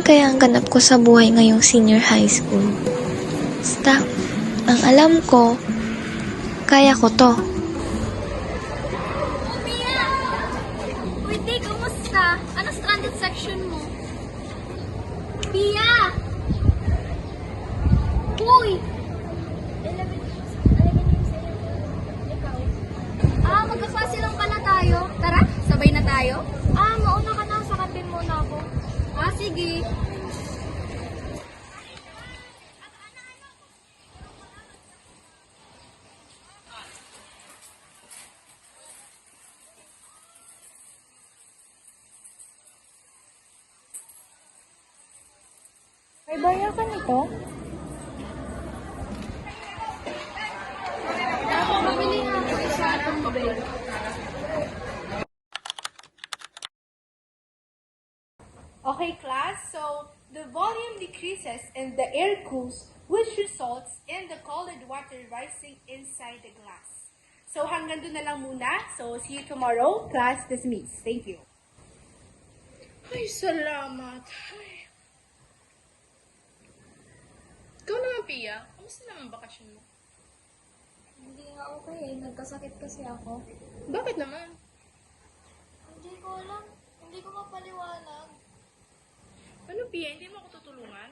kaya ang ganap ko sa buhay ngayong senior high school? Basta, ang alam ko, kaya ko to. Mia! Uy, Tay, kumusta? Ano stranded section mo? Pia! Uy! Magkaklase lang pala tayo. Tara, sabay na tayo. Mauna ka na. Sa kantin muna ako. Sige. May baya ka nito? Mamili nga ako isa ng mobile. Okay, class. So, the volume decreases and the air cools, which results in the colored water rising inside the glass. So, hanggang doon na lang muna. So, see you tomorrow. Class dismissed. Thank you. Ay, salamat. Ay. Ikaw naman, Pia. Kamusta naman bakasyon mo? Hindi nga okay. Nagkasakit kasi ako. Bakit naman? Hindi ko alam. Hindi ko mapaliwanag. Ano, Pia? Hindi mo ako tutulungan?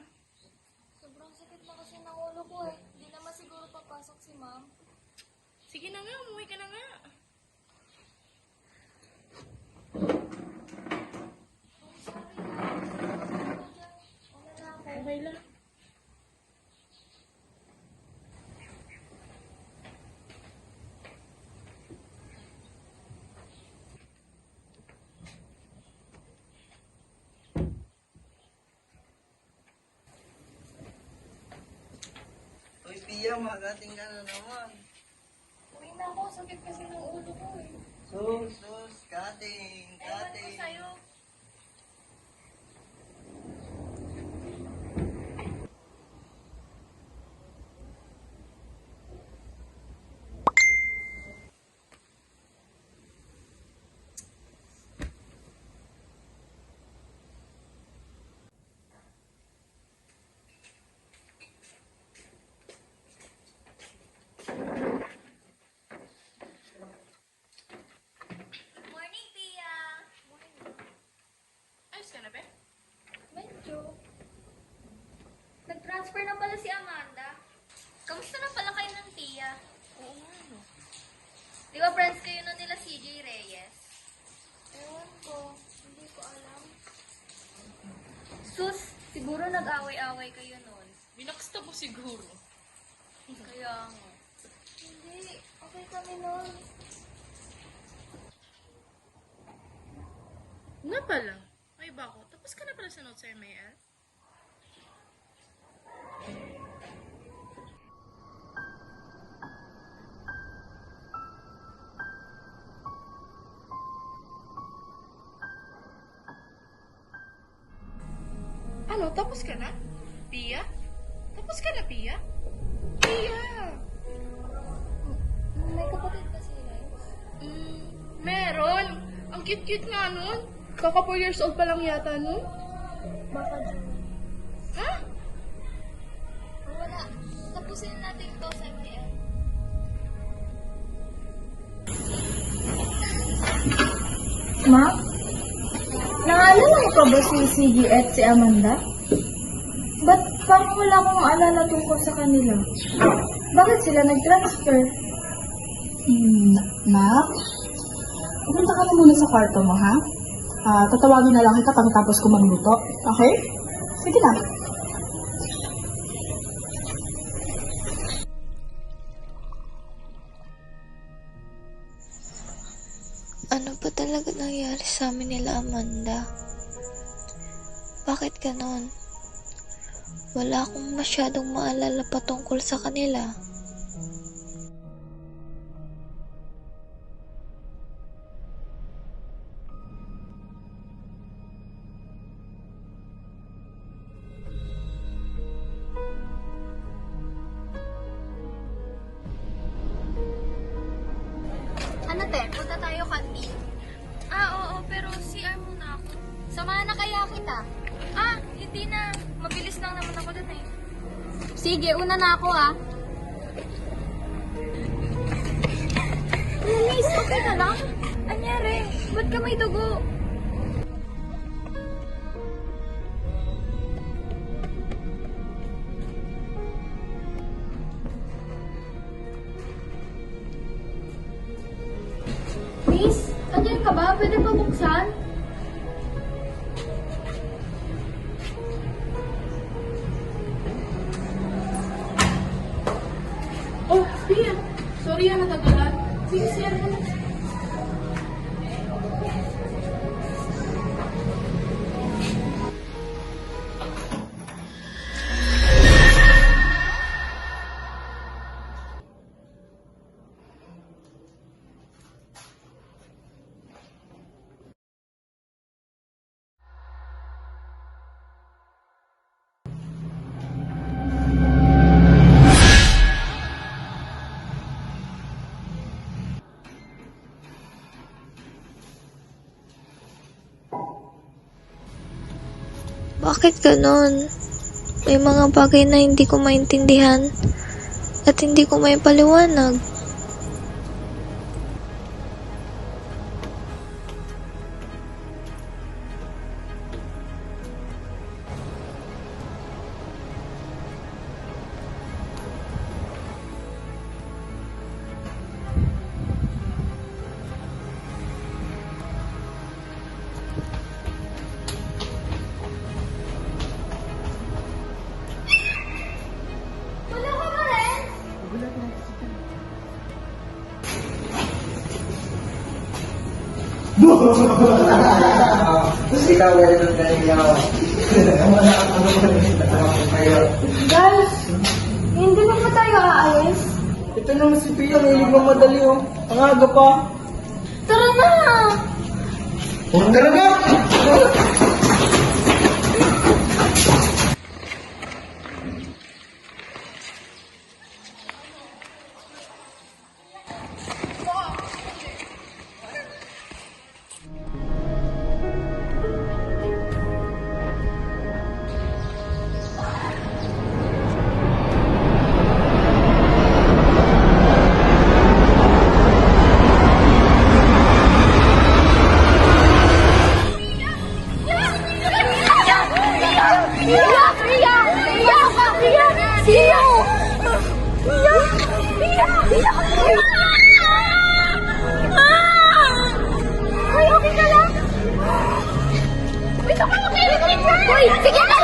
Sobrang sakit na kasi ng ulo ko eh. Hindi naman siguro papasok si ma'am. Sige na nga, umuwi ka na nga. Okay lang. Uy, Pia, magating ka na naman. Uwi na ako. Sakit kasi ng ulo ko eh. Sus, cutting, Ewan ko cutting. sa'yo. Morning, Pia! Ayos ka na, Pe? Medyo. Nag-transfer na pala si Amanda. Kamusta na pala kayo ng Tia? Oo nga, no. Di ba friends kayo na nila CJ Reyes? Ewan ko. Hindi ko alam. Sus, siguro nag-away-away kayo nun. Binaksta mo siguro. Kaya nga. Hindi. Okay kami nun. Nga pala. Ay, bako. Tapos ka na pala sa notes sa MAL? Ano? Tapos ka na? Pia? Tapos ka na, Pia? Pia! May kapatid ba si Reyes? Meron! Ang cute-cute nga nun. Kaka 4 years old pa lang yata nun. Baka dyan. Ha? Wala. Tapusin natin ito sa ML. Ma? Naalala mo pa ba si Siggy at si Amanda? Ba't parang wala akong maalala tungkol sa kanila? Bakit sila nag-transfer? Nak? Pupunta ka na muna sa kwarto mo, ha? Tatawagin na lang kita pagkatapos ko magluto. Okay? Sige na. Ano ba talaga nangyari sa amin nila Amanda? Bakit ganon? Wala akong masyadong maalala patungkol sa kanila. Ano te? Punta tayo kantin. Oo, pero CR muna ako. Samahan na kaya kita. Hindi Hindi na. Mabilis lang naman ako dun eh. Sige, una na ako ah. Miss, okay ka lang? Anyari? Ba't ka may dugo? Miss, andyan ka ba? Pwede ba buksan? Oh, Pia. Sorry natagalan. Sige, sir. Bakit ganon? May mga bagay na hindi ko maintindihan at hindi ko may paliwanag. Wala ka ba rin? Tapos ikaw, wala nang kanina ako. Wala kang kayo. Guys, hindi pa ba tayo aalis? Ito naman si Pia, may libang madali oh. Ang aga pa. Tara na! Tara na! Sige na!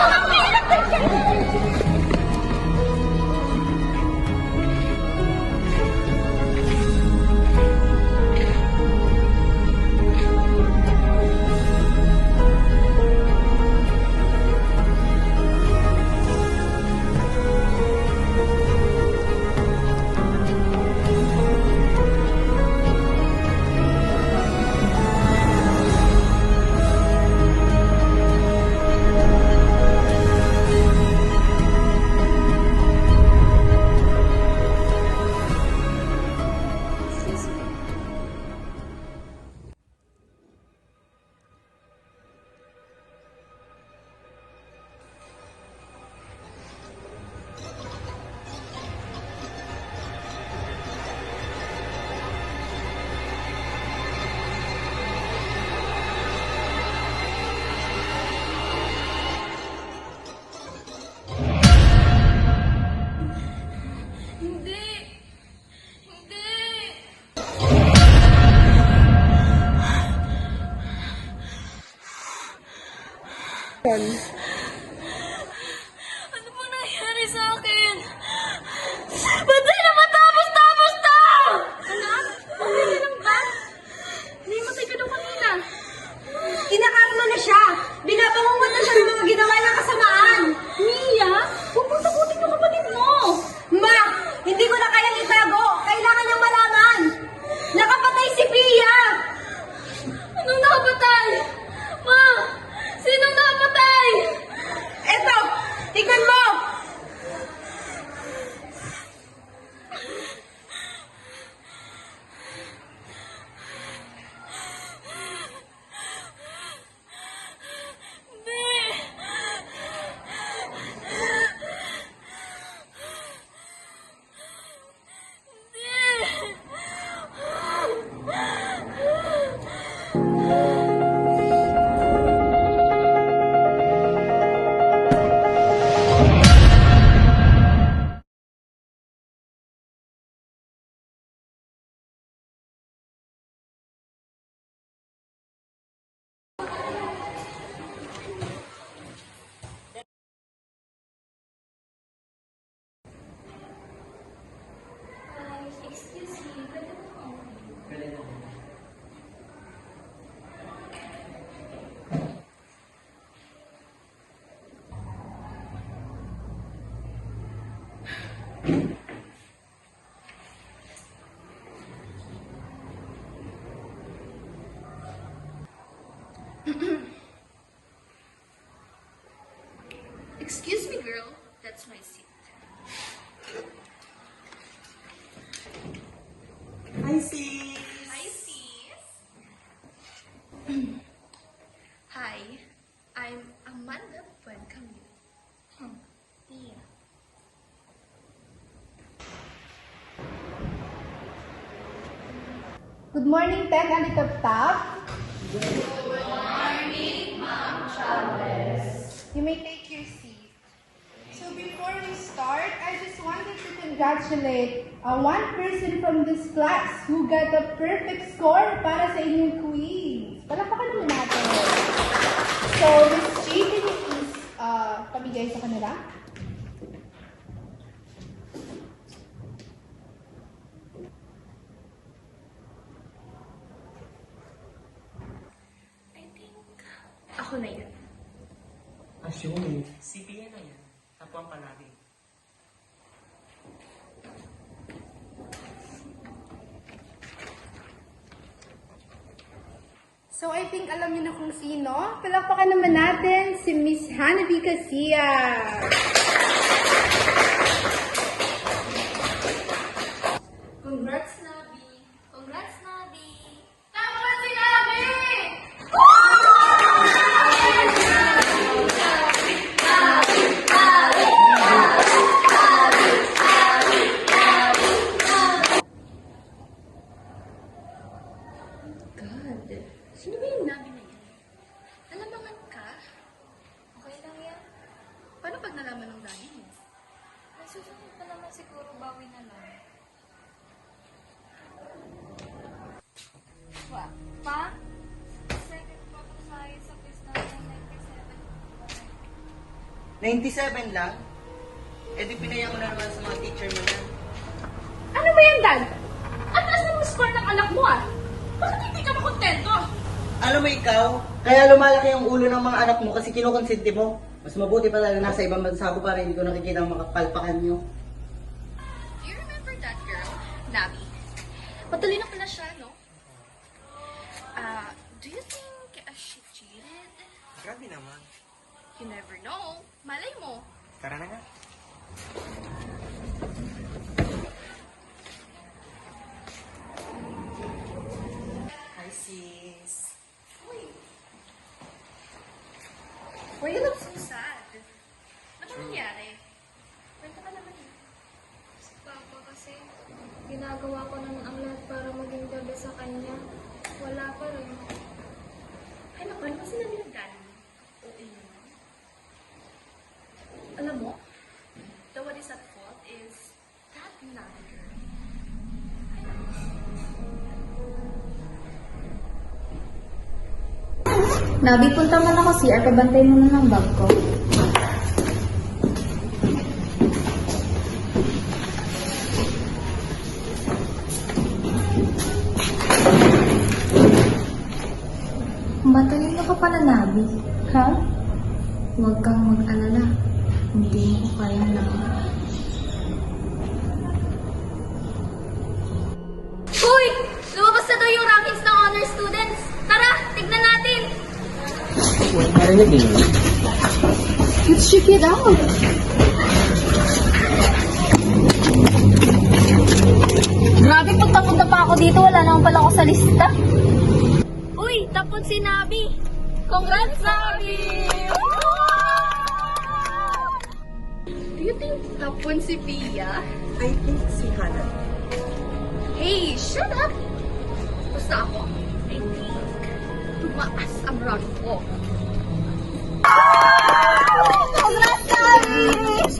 Ano po nangyari sa akin? Ba't di naman tapos to? Anak? Okay lang ba? Nahimatay ka daw kanina. Kinakarma na siya. Binabangungot na siya ng mga ginawa niyang kasamaan. Mia? Huwag mong takutin yung kapatid mo. Ma, hindi ko na kayang itago. Kailangan niyang malaman. Nakapatay si Pia. Anong nakapatay? Ma! Sinong nakapatay? Eto, tignan mo. Hindi. Excuse me, girl. That's my seat. Hi, sis! Hi, sis. Hi, I'm Amanda Buencamino. Yeah. Good morning, Ted and Itap-Tap. You may take your seat. So before we start, I just wanted to congratulate one person from this class who got a perfect score para sa inyong quiz. Palakpakan naman natin. So, Miss G, can you please pamigay sa kanila? I think ako na yun. Assume. Si Pia na yan. Tapuan palagi. So, I think alam niyo na kung sino. Palakpakan naman natin si Miss Hanabi Casillas. Congrats, Nabi! Congrats, Nabi! Tama si Nabi! God, sino ba yung Nabi na yan? Nalamangan ka? Okay lang yan. Paano pag nalaman ng daddy mo? May susunod pa naman siguro, bawi na lang. Pa? Second pa po tayo sa quiz natin, 97 lang? Eh di pinaya mo na naman sa mga teacher mo yan. Ano ba yan, Dad? Ang taas ng score ng anak mo, ah! Bakit hindi ka makontento? Alam mo ikaw, kaya lumalaki ang ulo ng mga anak mo kasi kinukonsinti mo. Mas mabuti pa talaga nasa ibang bansa ko para hindi ko nakikita ang makapalpakan nyo. Do you remember that girl, Nabi? Matalino pala siya, no? Do you think she cheated? Grabe naman. You never know. Malay mo. Tara na nga. Hi, sis. Why you look so sad? Ano nangyari? Kwento ka naman eh. Si Papa kasi, ginagawa ko naman ang lahat para maging gabi sa kanya. Wala pa rin. Ay, naku, ano ba sinabi ng daddy mo? Oo naman. Alam mo, the one is at fault is that Nabi girl. Nabi, punta mo na kasi CR, pabantay mo na ng bag ko. Matalino ka pala, Nabi. Ha? Huwag kang mag-alala. Hindi mo kaya na. Uy! Lumabas na daw yung rankings ng honor students! Tara, tignan natin! Let's check it out. Grabe, punta-punta pa ako dito. Wala naman pala ako sa lista. Uy, tapon si Nabi! Congrats, Nabi! Do you think tapon si Pia? I think si Hannah. Hey, shut up! Basta ako, I think tumaas ang rank ko.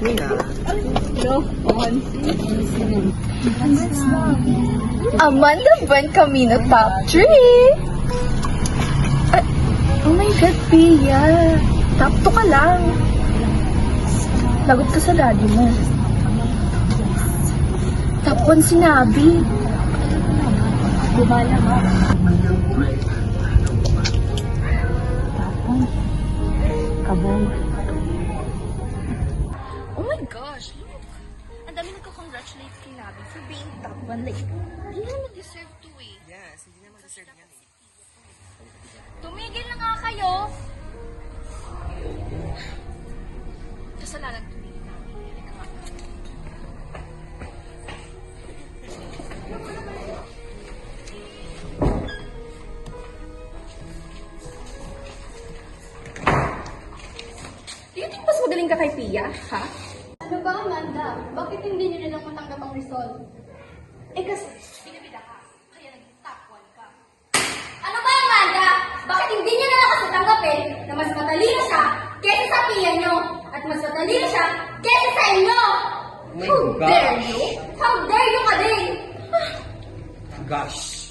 Mina. Amanda Buencamino, top 3! Oh my God, Pia. Top 2 ka lang. Lagot ka sa daddy mo. Top 1 si Nabi. Bumala ka. Kabong. Oh my gosh, look! Ang dami nagko-congratulate kay Nabi for being top 1. Like, hindi naman deserve to eh. Yes, hindi naman deserve yan eh. Tumigil na nga kayo! Kasalanan tumigil na. Halika nga. Do you think mas magaling ka kay Pia, ha? Ano ba, Amanda? Bakit hindi niyo nilang matanggap ang result? Eh kasi, pinabida ka, kaya naging top 1 ka. Ano ba, Amanda? Bakit hindi niyo na lang kasi tanggapin na mas matalino siya kaysa sa Pia niyo at mas matalino siya kaysa sa inyo? Oh my gosh! How dare you ka din? Gosh!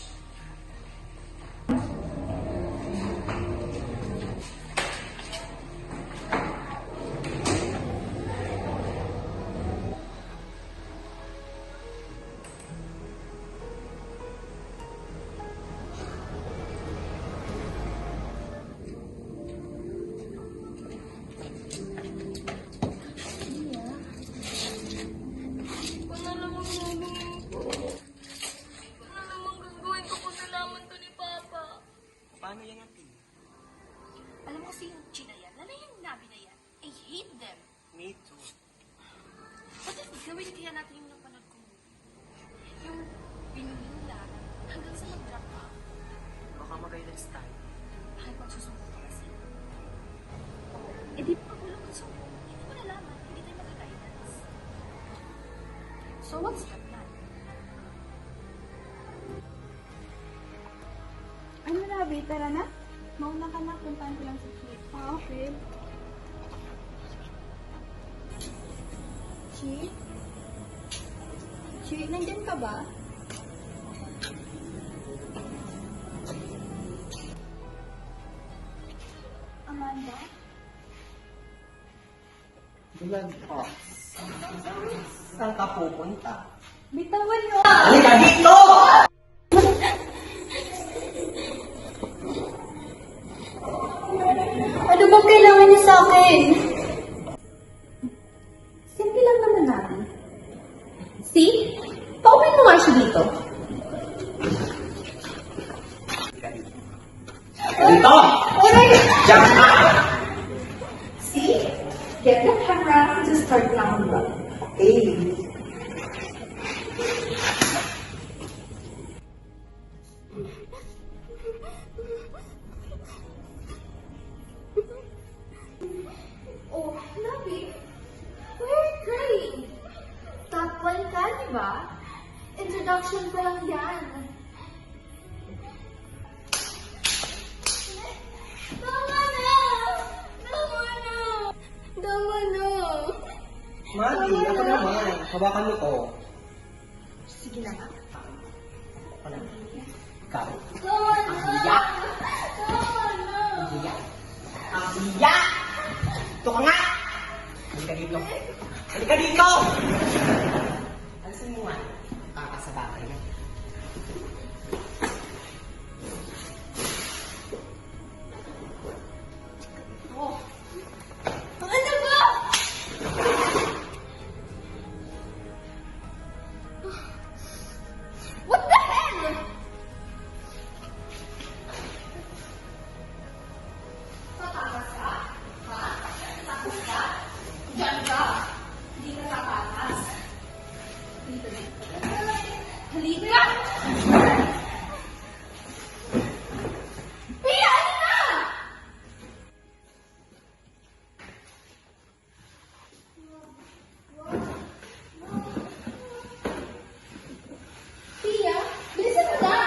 Ano namang gagawin ko? Ano namang gagawin ko kung nalaman to ni Papa? Paano yan natin? Alam mo kasi yung China yan, lalo yung Nabi na yan. I hate them. Me too. What if gawin kaya natin yung napanood ko? Yung pinulila hanggang sa mag-drop ka. Baka mag-guidance tayo. Bakit magsusumbong ka kasi? Eh di pa walang kasumbong. Hindi mo nalaman, hindi tayo mag-guidance. So what's the plan? Ano, Rabi? Tara na? Mauna ka na. Puntahan ko lang si Chi. Okay. Chi? Chi, nandyan ka ba? Amanda? Bulag pa. Saan ka pupunta? Bitawan mo! Halika dito! Ano bang kailangan niyo sa akin? Simple lang naman natin. See? Pauwiin mo nga siya dito. Dito! Diyan ka! See? Get the camera to start now. Okay. Oh, Nabi, we're great. Top 1 ka, di ba? Introduction pa lang yan. Tama na! Tama na! Tama na! Mati, ako naman. Hawakan mo to. Sige na nga. Ako na. Ikaw. Tama na! Hiya! Tama na! Hiya! Ang hiya! Ito ka nga! Halika dito. Halika dito! Alisin mo nga. Kakasabaka yan. Ano ba? What the hell? Tatakas ka? Ha? Tapos ka? Diyan ka. Hindi ka tatakas. Dito dito. Halika! Pia, ano na? Pia, bilisan mo na!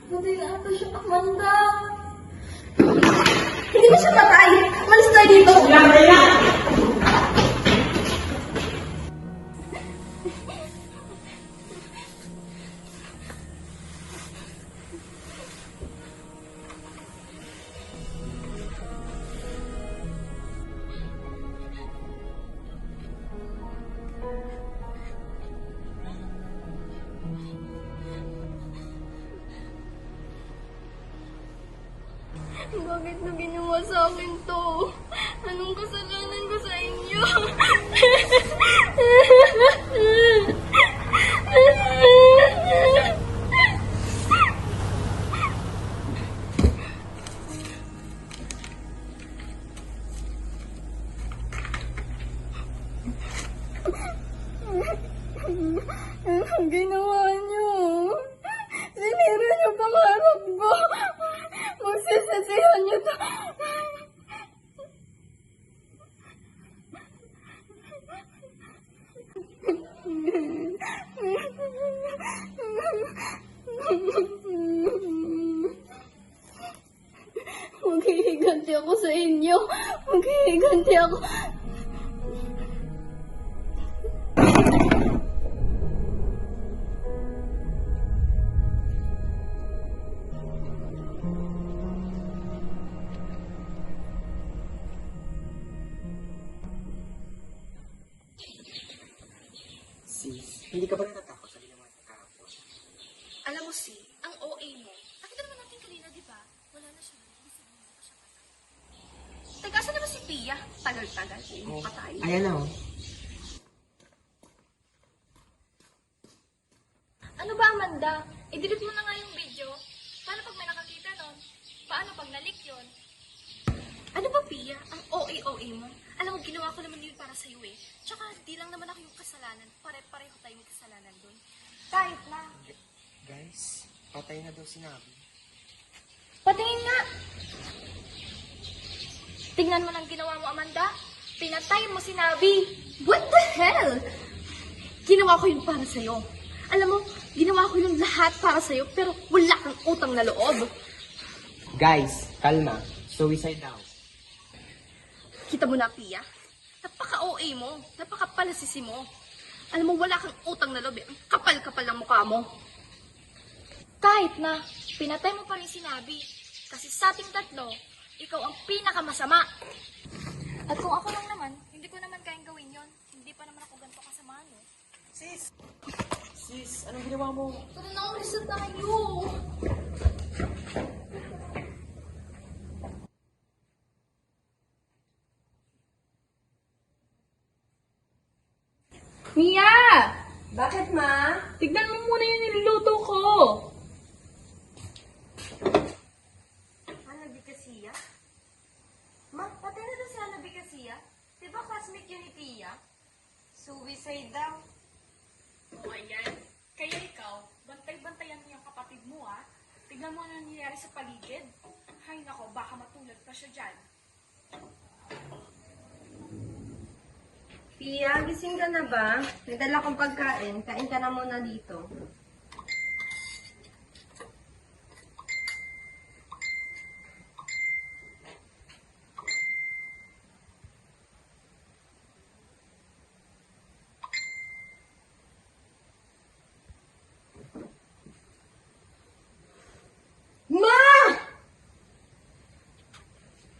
Buti na ata siya, Amanda. Hindi ba siya patay? Malis tayo dito. Bakit na ginawa sa akin to? Anong kasalanan ko sa inyo? Anong ginawa niyo? Sinira niyo pangarap ko. Magsasasihan niyo to. Maghihiganti ako sa inyo. Maghihiganti ako. Sis, hindi ka ba natatakot sa ginawa sa kahapon? Alam mo, si, ang OA mo. Nakita naman natin kanina, di ba? Wala na siya. Ibig sabihin, hindi pa siya patay. Teka, saan naman si Pia? Tagal-tagal. Oo, patay. Ayan na, oh. Ano ba, Amanda? I-delete mo na nga yung video. Paano pag may nakakita nun? Paano pag nalik yun? Ano ba, Pia? Ang OA mo? Alam mo, ginawa ko naman yun para sa'yo eh. Tsaka, di lang naman ako yung kasalanan. Pare-pareho tayong kasalanan dun. Kahit na. Guys, patay na daw si Nabi. Patingin nga. Tingnan mo lang ginawa mo, Amanda. Pinatay mo si Nabi. What the hell? Ginawa ko yun para sa'yo. Alam mo, ginawa ko yung lahat para sa'yo, pero wala kang utang na loob. Guys, kalma. Suicide daw. Kita mo na, Pia? Napaka-OA mo. Napaka-palasisi mo. Alam mo, wala kang utang na loob. Ang kapal-kapal ng mukha mo. Kahit na, pinatay mo pa rin si Nabi. Kasi sa ating tatlo, ikaw ang pinakamasama. At kung ako lang naman, hindi ko naman kayang gawin yon. Hindi pa naman ako ganito kasama, no? Sis, anong ginawa mo? Tara na, ulis na tayo. Mia! Bakit, ma? Tignan mo muna yung niluluto ko. Ana Bicasiya? Ma, patay na daw si Ana Bicasiya? Diba classmate yun ni Pia? Suicide daw. O ayan. Kaya ikaw, bantay-bantayan mo yung kapatid mo ah. Tignan mo ano nangyayari sa paligid. Hay nako, baka matulad pa siya dyan. Pia, gising ka na ba? May dala kong pagkain. Kain ka na muna dito. Ma!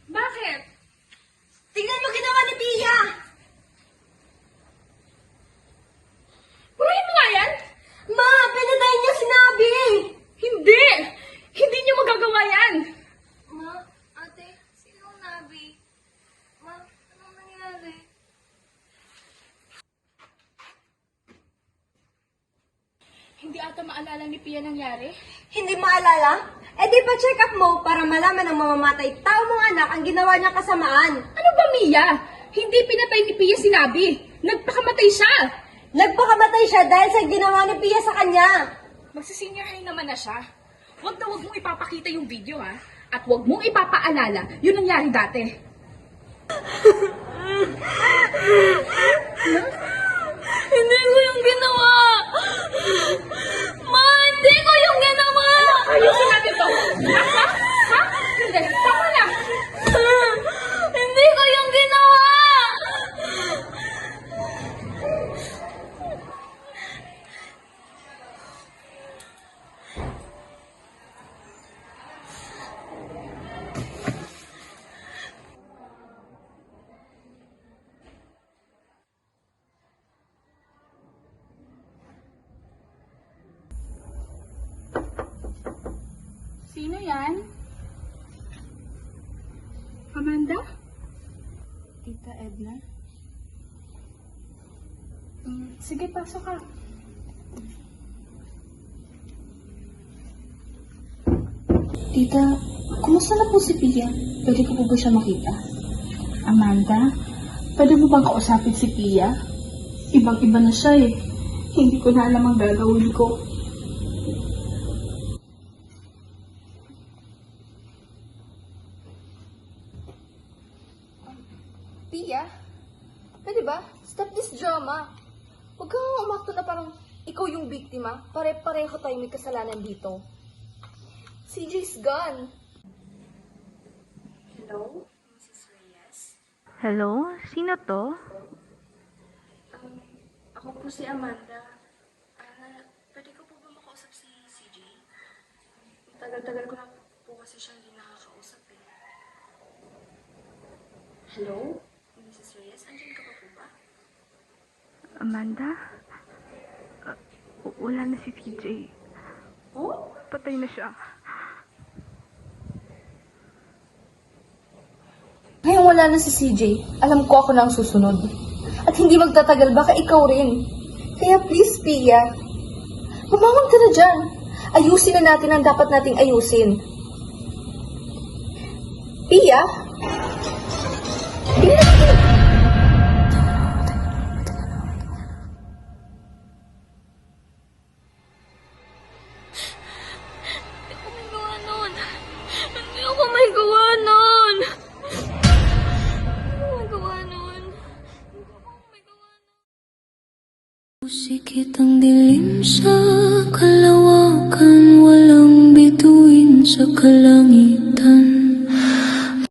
Bakit? Tingnan mo ginawa ni Pia! Purahin mo nga yan? Ma! Pinatay niya si Nabi! Hindi! Hindi niyo magagawa yan! Ma, ate, sinong Nabi? Ma, anong nangyari? Hindi ata maalala ni Pia nangyari? Hindi maalala? Eh di pa check up mo para malaman ng mamamatay tao mong anak ang ginawa niyang kasamaan. Ano ba, Mia? Hindi pinatay ni Pia si Nabi. Nagpakamatay siya. Nagpakamatay siya dahil sa ginawa ni Pia sa kanya. Magsisenior high naman na siya. Huwag na huwag mong ipapakita yung video ha. At huwag mong ipapaalala yun nangyari dati. Hindi ko yung ginawa! Ma, hindi ko yung ginawa! Ayusin natin to. Ha? Ha? Ha? Hindi. Tama na. Hindi ko yung ginawa! Sino yan? Amanda? Tita Edna? Sige, pasok ka. Tita, kumusta na po si Pia? Pwede ko po ba siya makita? Amanda, pwede mo bang kausapin si Pia? Ibang-iba na siya eh. Hindi ko na alam ang gagawin ko. Pia, pwede ba? Stop this drama. Huwag kang umakto na parang ikaw yung biktima. Pare-pareho tayo may kasalanan dito. CJ's gone. Hello? Mrs. Reyes? Hello? Sino to? Ako po si Amanda. Pwede ko po ba makausap si CJ? Tagal-tagal ko na po kasi siya hindi nakakausap eh. Hello? Mrs. Reyes, andyan ka pa po ba? Amanda? Wala na si CJ. Oh? Patay na siya. Ngayong wala na si CJ, alam ko ako na ang susunod. At hindi magtatagal, baka ikaw rin. Kaya please, Pia, bumangon ka na dyan. Ayusin na natin ang dapat nating ayusin. Pia? Pia? Hindi ako may gawa nun. Sikit ang dilim sa kalawakan, walang bituin sa kalangitan.